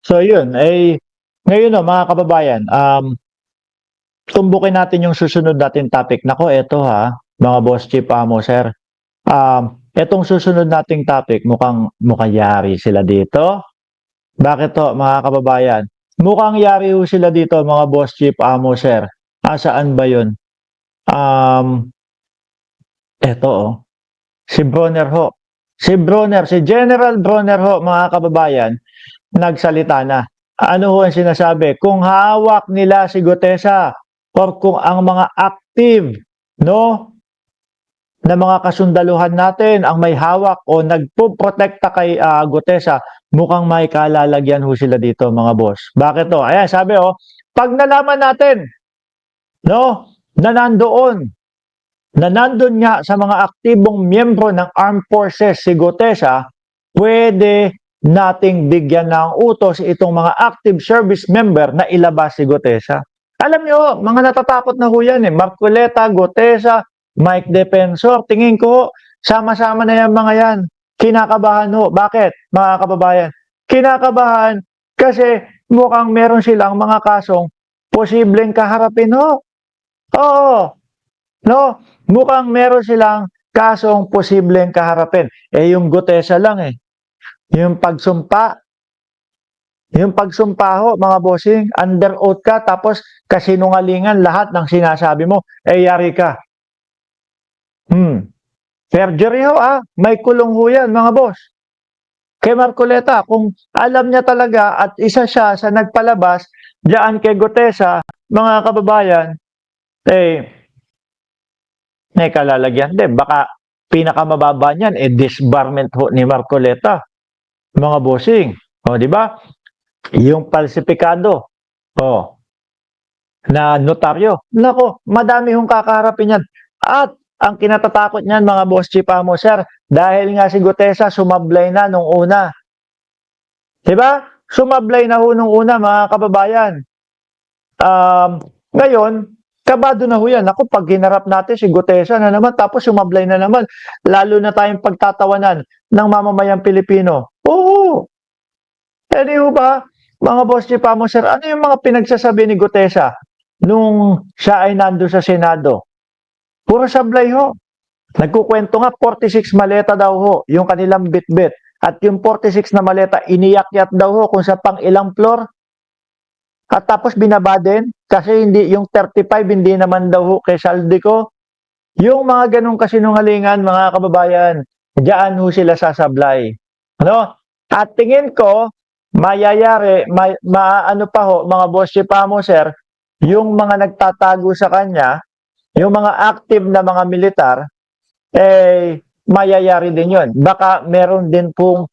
So yun, ngayon no, mga kababayan, tumbukin natin yung susunod natin topic. Nako, eto ha, mga boss chief amo, sir. Etong susunod nating topic, mukhang yari sila dito. Bakit to, mga kababayan? Mukhang yari ho sila dito, mga boss chief amo, sir. Saan ba yun? Um, eto oh, si Bronner ho. Si General Bronner ho, mga kababayan, nagsalita na. Ano ho ang sinasabi? Kung hawak nila si Gutesa or kung ang mga active, no, na mga kasundaluhan natin ang may hawak o nagpoprotekta kay Gutesa, mukhang may kalalagyan ho sila dito, mga boss. Bakit to? Ayan, sabi pag nalaman natin, no, na nandun nga sa mga aktibong miyembro ng Armed Forces si Gutesa, pwede nating bigyan ng utos itong mga active service member na ilabas si Gutesa. Alam nyo, mga natatakot na ho yan Marcoleta, Gutesa, Mike Defensor. Tingin ko, sama-sama na yan mga yan. Kinakabahan ho. Bakit, mga kababayan? Kinakabahan kasi mukhang meron silang mga kasong posibleng kaharapin ho. Oo. No, mukhang meron silang kasong posibleng kaharapin. Yung Gutesa lang Yung pagsumpa ho, mga bossing, under oath ka, tapos kasinungalingan lahat ng sinasabi mo, yari ka. Perjury ho may kulong ho yan, mga boss. Kay Marcoleta, kung alam niya talaga at isa siya sa nagpalabas diyan kay Gutesa, mga kababayan, may kalalagyan. Baka pinakamababa niyan, disbarment ho ni Marcoleta. Mga bossing. Di ba? Yung falsifikado. Na notaryo. Nako, madami hong kakaharapin yan. At ang kinatatakot niyan, mga boss chief amo, sir, dahil nga si Gutesa sumablay na nung una. Diba? Sumablay na ho nung una, mga kababayan. Ngayon, kabado na ho yan. Ako, pag hinarap natin si Gutesa na naman, tapos sumablay na naman, lalo na tayong pagtatawanan ng mamamayang Pilipino. Oo. Ho ba, mga boss chief amo, sir, ano yung mga pinagsasabi ni Gutesa nung siya ay nando sa Senado? Puro sablay ho. Nagkukwento nga, 46 maleta daw ho, yung kanilang bitbit. At yung 46 na maleta, iniyakyat daw ho kung sa pang ilang floor. At tapos binaba din, kasi hindi, yung 35, hindi naman daw ho kay Saldico. Yung mga ganong kasinungalingan, mga kababayan, diyan ho sila sasablay. Ano? At tingin ko, mayayari, maano pa ho, mga boss chief amo, sir, yung mga nagtatago sa kanya, yung mga active na mga militar, mayayari din yun. Baka meron din pong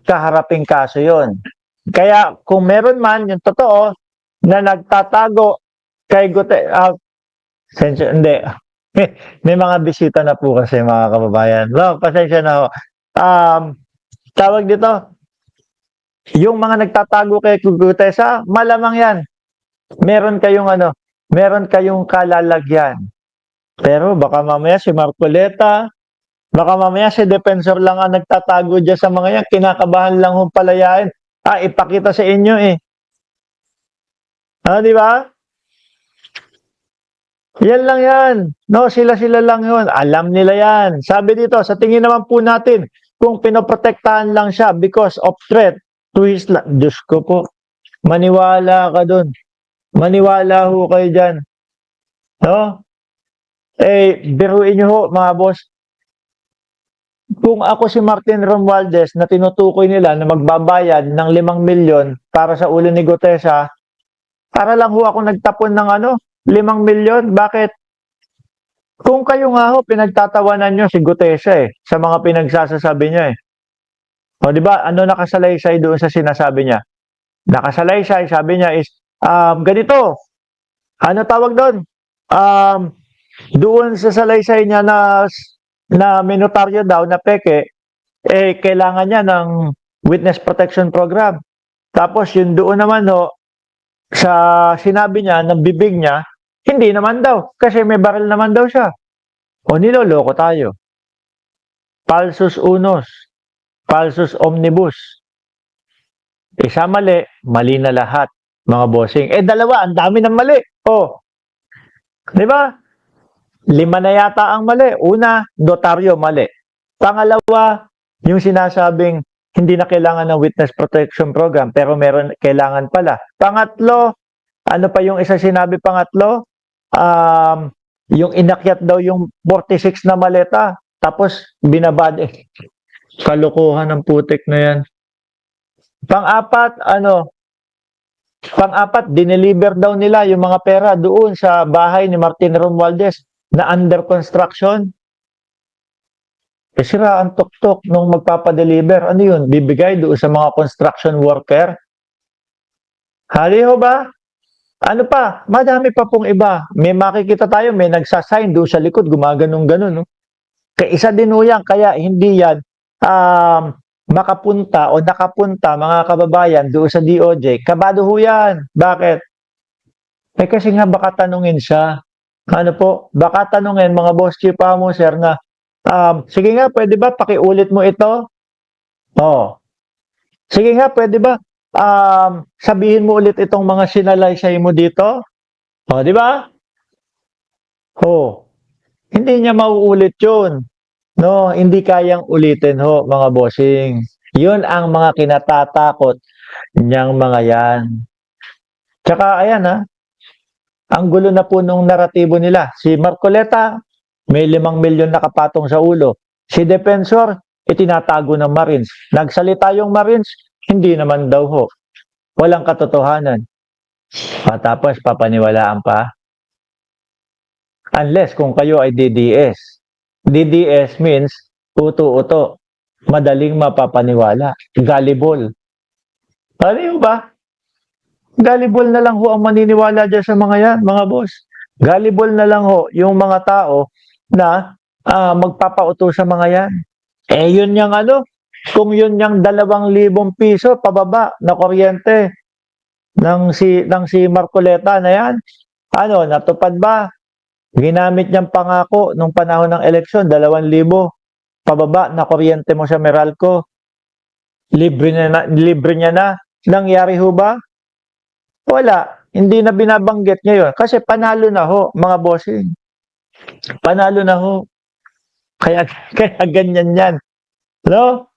kaharaping kaso yun. Kaya kung meron man, yung totoo, na nagtatago kay Gutesa, hindi. May mga bisita na po kasi, mga kababayan. Pasensya na ho. Tawag dito, yung mga nagtatago kay Gutesa, malamang yan. Meron kayong kalalagyan. Pero baka mamaya si Marcoleta, baka mamaya si Defensor lang ang nagtatago dyan sa mga yan. Kinakabahan lang hong palayain. Ipakita sa inyo di ba? Yan lang yan. No, sila lang yun. Alam nila yan. Sabi dito, sa tingin naman po natin, kung pinoprotektahan lang siya because of threat to his life. Diyos ko po, maniwala ka dun. Maniwala ho kayo dyan. No? Biruin nyo ho, mga boss. Kung ako si Martin Romualdez na tinutukoy nila na magbabayad ng 5 milyon para sa ulo ni Gutesa, para lang ho ako nagtapon ng 5 milyon. Bakit? Kung kayo nga ho, pinagtatawanan nyo si Gutesa sa mga pinagsasasabi niya O, di ba? Ano nakasalaysay doon sa sinasabi niya? Nakasalaysay, sabi niya is, ganito. Ano tawag doon? Doon sa salaysay niya na minotaryo daw na peke, kailangan niya ng witness protection program. Tapos yung doon naman sa sinabi niya, ng bibig niya, hindi naman daw. Kasi may baril naman daw siya. O niloloko tayo. Falsus unos. Falsus omnibus. Isa mali, mali na lahat, mga bossing. Dalawa, ang dami ng mali. Oh, di ba? 5 na yata ang mali. Una, notaryo, mali. Pangalawa, yung sinasabing hindi na kailangan ng witness protection program pero meron kailangan pala. Pangatlo, ano pa yung isa sinabi pangatlo? Yung inakyat daw yung 46 na maleta tapos binabad. Kalokohan ng putik na yan. Pang-apat, dineliver daw nila yung mga pera doon sa bahay ni Martin Romualdez na under construction. Sira ang tuktok nung magpapadeliver. Ano yun? Bibigay doon sa mga construction worker? Hali ho ba? Ano pa? Madami pa pong iba. May makikita tayo, may nagsasign doon sa likod, gumaganong-ganon. No? Kaya isa din ho yan, kaya hindi yan makapunta o nakapunta mga kababayan doon sa DOJ. Kabado ho yan. Bakit? Kasi nga baka tanungin siya. Ano po? Baka tanungin mga boss chief mo, sir, na sige nga, pwede ba pakiulit mo ito? Oh. Sige nga, pwede ba sabihin mo ulit itong mga sinalaysay mo dito? Oh, di ba? Oh. Hindi niya mauulit 'yun. No, hindi kayang ulitin ho, mga bossing. 'Yun ang mga kinatatakot niyang mga 'yan. Tsaka ayan ang gulo na po nung naratibo nila. Si Marcoleta, may 5 milyon nakapatong sa ulo. Si Defensor, itinatago ng Marines. Nagsalita yung Marines, hindi naman daw ho. Walang katotohanan. Tapos papaniwalaan pa. Unless kung kayo ay DDS. DDS means uto-uto. Madaling mapapaniwala. Gullible. Ano ba? Gullible na lang ho ang maniniwala dyan sa mga yan, mga boss. Gullible na lang ho yung mga tao na magpapauto sa mga yan. Yun yung kung yun yung 2,000 piso pababa na kuryente ng si Marcoleta na yan, natupad ba? Ginamit niyang pangako nung panahon ng eleksyon, 2,000 pababa na kuryente mo sa Meralco. Libre niya na. Nangyari ho ba? Wala. Hindi na binabanggit ngayon. Kasi panalo na ho, mga bossing. Panalo na ho. Kaya ganyan yan. No?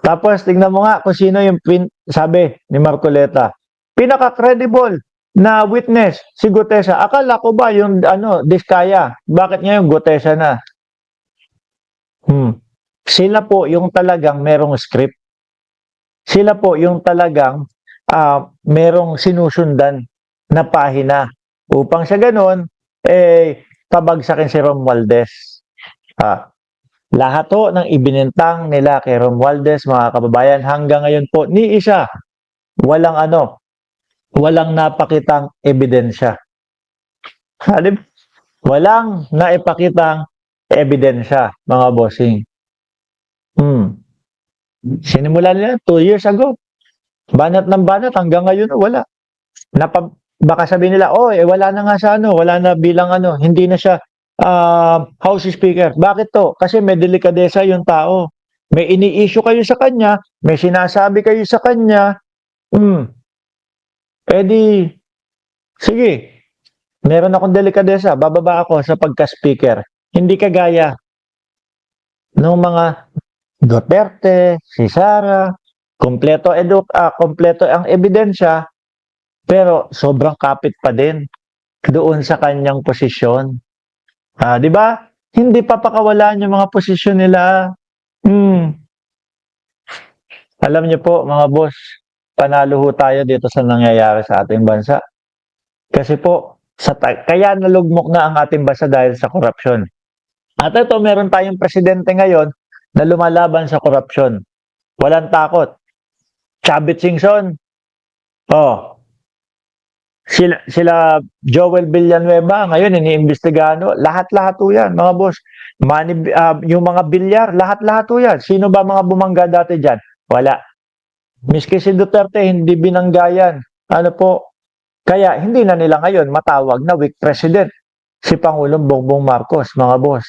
Tapos, tingnan mo nga kung sino yung sabi ni Marcoleta. Pinaka-credible na witness, si Gutesa. Akala ko ba yung Diskaya? Bakit ngayon Gutesa na? Sila po yung talagang merong script. Sila po yung talagang merong sinusundan na pahina upang sa ganun, pabagsakin si Romualdez. Lahat po ng ibinintang nila kay Romualdez, mga kababayan, hanggang ngayon po, ni isa, walang napakitang ebidensya. Walang naipakitang ebidensya, mga bossing. Sinimulan nila 2 years ago. Banat ng banat hanggang ngayon wala. Baka sabihin nila, wala na nga sa wala na bilang hindi na siya House Speaker. Bakit to? Kasi may delikadesa yung tao. May ini-issue kayo sa kanya, may sinasabi kayo sa kanya, sige, meron akong delikadesa, bababa ako sa pagka-speaker. Hindi kagaya ng mga Duterte, si Sara, kompleto ang ebidensya, pero sobrang kapit pa din doon sa kanyang posisyon. Di ba? Hindi papakawalaan yung mga posisyon nila. Alam niyo po, mga boss, panalo ho tayo dito sa nangyayari sa ating bansa. Kasi po, kaya nalugmok na ang ating bansa dahil sa korupsyon. At ito, meron tayong presidente ngayon na lumalaban sa korupsyon. Walang takot. Chavit Singson. Sila Joel Villanueva, ngayon iniimbestigahan. Lahat-lahat po yan, mga boss. Yung mga bilyar, lahat-lahat po yan. Sino ba mga bumangga dati dyan? Wala. Miski si Duterte, hindi binanggayan. Kaya hindi na nila ngayon matawag na weak president si Pangulong Bongbong Marcos, mga boss.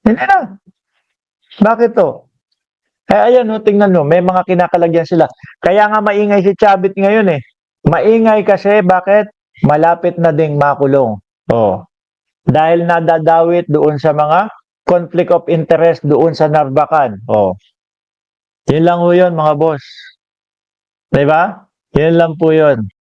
Hindi na. Bakit to? Ayan, no, tingnan nyo, may mga kinakalagyan sila. Kaya nga maingay si Chavit ngayon eh. Maingay kasi, bakit? Malapit na ding makulong. Oh. Dahil nadadawit doon sa mga conflict of interest doon sa Narvacan. Oh. Yun lang po yun, mga boss. Diba? Yun lang po yun.